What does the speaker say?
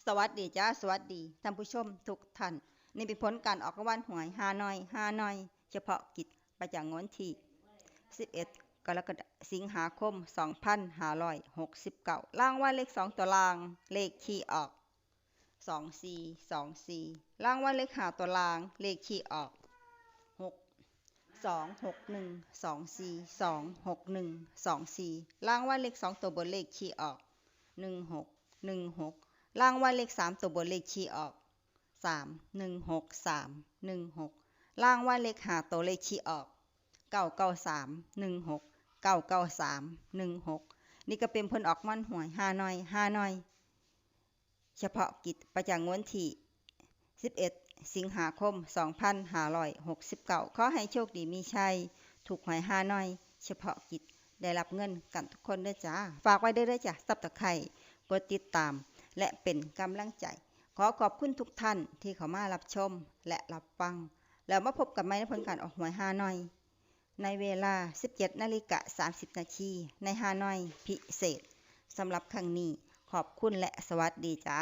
สวัสดีจ้าสวัสดีท่านผู้ชมทุกท่านนี่เป็นผลการออกรางวัลหวยฮานอยเฉพาะกิจประจำงวดที่11กรกฎาคมสิงหาคม2569รางวัลเลข2ตัวรางเลขที่ออก2424รางวัลเลข5ตัวรางเลขที่ออก62612426124124รางวัลเลข2ตัวบนเลขที่ออก1616รางวัลเลข3ตัวบนเลขที่ออก316316รางวัลเลข5ตัวเลขที่ออก99316 99316นี่ก็เป็นผลออกมันหวยฮานอยเฉพาะกิจประจำงวดที่11สิงหาคม2569ขอให้โชคดีมีชัยถูกหวยฮานอยเฉพาะกิจได้รับเงินกันทุกคนด้วยจ้าฝากไว้ด้วยจ้ะSubscribeกดติดตามและเป็นกำลังใจขอขอบคุณทุกท่านที่เข้ามารับชมและรับฟังแล้วมาพบกันใหม่ในผลการออกหวยฮานอยในเวลา 17:30 นาทีในฮานอยพิเศษสำหรับครั้งนี้ขอบคุณและสวัสดีจ้า